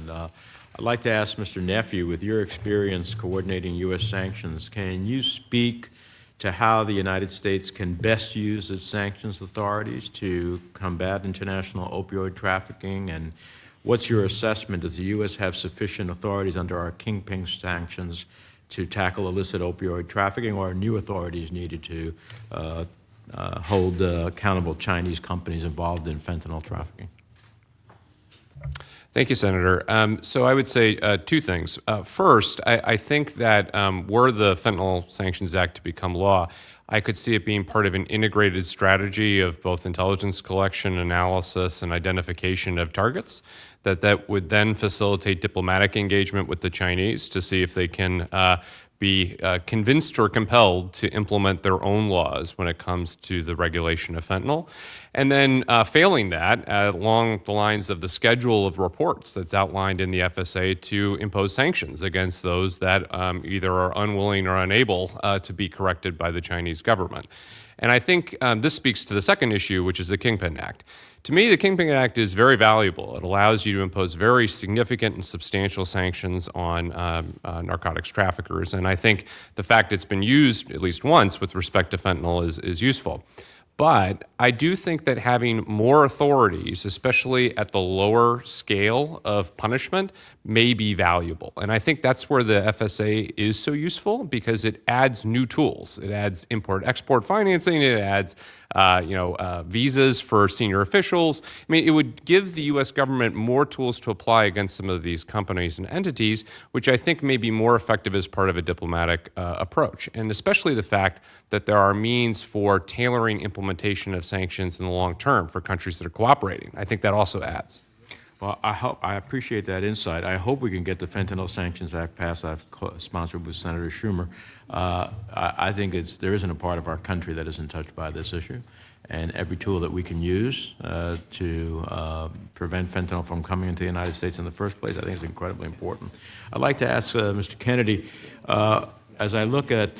gentlemen. I'd like to ask Mr. Nephew, with your experience coordinating U.S. sanctions, can you speak to how the United States can best use its sanctions authorities to combat international opioid trafficking? And what's your assessment? Does the U.S. have sufficient authorities under our kingpin sanctions to tackle illicit opioid trafficking, or are new authorities needed to hold accountable Chinese companies involved in fentanyl trafficking? Thank you, Senator. So I would say two things. First, I think that were the Fentanyl Sanctions Act to become law, I could see it being part of an integrated strategy of both intelligence collection, analysis, and identification of targets, that would then facilitate diplomatic engagement with the Chinese to see if they can be convinced or compelled to implement their own laws when it comes to the regulation of fentanyl. And then failing that, along the lines of the schedule of reports that's outlined in the FSA, to impose sanctions against those that either are unwilling or unable to be corrected by the Chinese government. And I think this speaks to the second issue, which is the Kingpin Act. To me, the Kingpin Act is very valuable. It allows you to impose very significant and substantial sanctions on narcotics traffickers. And I think the fact it's been used at least once with respect to fentanyl is useful. But I do think that having more authorities, especially at the lower scale of punishment, may be valuable. And I think that's where the FSA is so useful, because it adds new tools. It adds import-export financing. It adds visas for senior officials. I mean, it would give the U.S. government more tools to apply against some of these companies and entities, which I think may be more effective as part of a diplomatic approach. And especially the fact that there are means for tailoring implementation of sanctions in the long term for countries that are cooperating. I think that also adds. Well, I appreciate that insight. I hope we can get the Fentanyl Sanctions Act passed. I've sponsored with Senator Schumer. I think there isn't a part of our country that isn't touched by this issue. And every tool that we can use to prevent fentanyl from coming into the United States in the first place, I think is incredibly important. I'd like to ask Mr. Kennedy, as I look at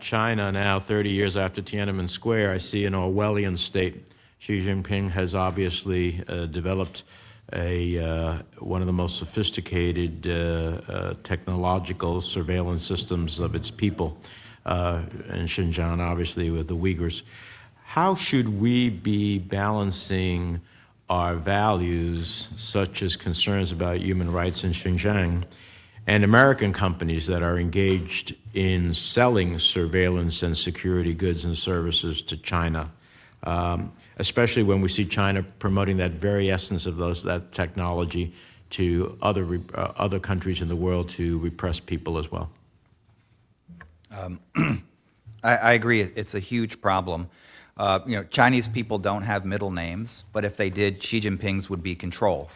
China now, 30 years after Tiananmen Square, I see an Orwellian state. Xi Jinping has obviously developed one of the most sophisticated technological surveillance systems of its people in Xinjiang, obviously with the Uyghurs. How should we be balancing our values, such as concerns about human rights in Xinjiang, and American companies that are engaged in selling surveillance and security goods and services to China? Especially when we see China promoting that very essence of that technology to other countries in the world to repress people as well. I agree. It's a huge problem. Chinese people don't have middle names, but if they did, Xi Jinping's would be control.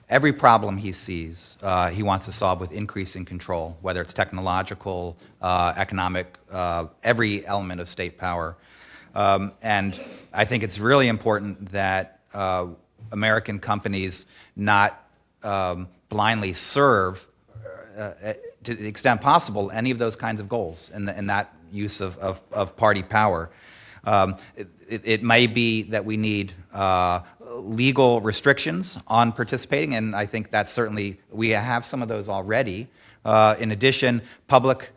Every problem he sees, he wants to solve with increasing control, whether it's technological, economic, every element of state power. And I think it's really important that American companies not blindly serve, to the extent possible, any of those kinds of goals in that use of party power. It may be that we need legal restrictions on participating, and I think that's certainly, we have some of those already. In addition, public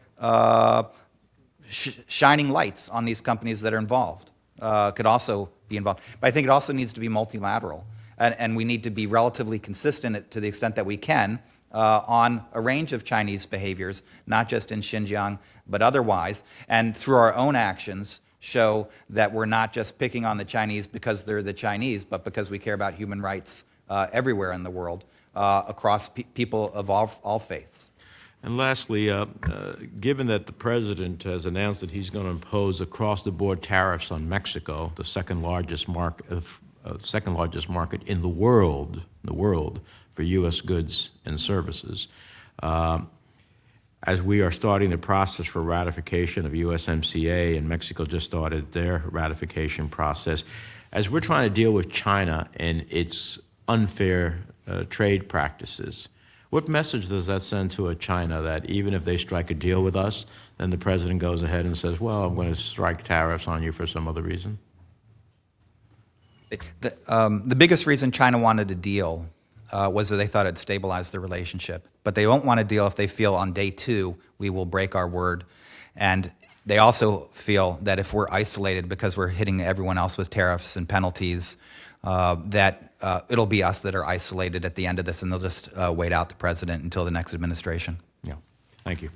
shining lights on these companies that are involved could also be involved. But I think it also needs to be multilateral, and we need to be relatively consistent to the extent that we can on a range of Chinese behaviors, not just in Xinjiang, but otherwise, and through our own actions show that we're not just picking on the Chinese because they're the Chinese, but because we care about human rights everywhere in the world, across people of all faiths. And lastly, given that the president has announced that he's going to impose across-the-board tariffs on Mexico, the second largest market in the world for U.S. goods and services, as we are starting the process for ratification of USMCA, and Mexico just started their ratification process, as we're trying to deal with China and its unfair trade practices, what message does that send to a China that even if they strike a deal with us, then the president goes ahead and says, well, I'm going to strike tariffs on you for some other reason? The biggest reason China wanted a deal was that they thought it stabilized the relationship. But they won't want a deal if they feel on day 2 we will break our word. And they also feel that if we're isolated because we're hitting everyone else with tariffs and penalties, that it'll be us that are isolated at the end of this, and they'll just wait out the president until the next administration. Yeah. Thank you.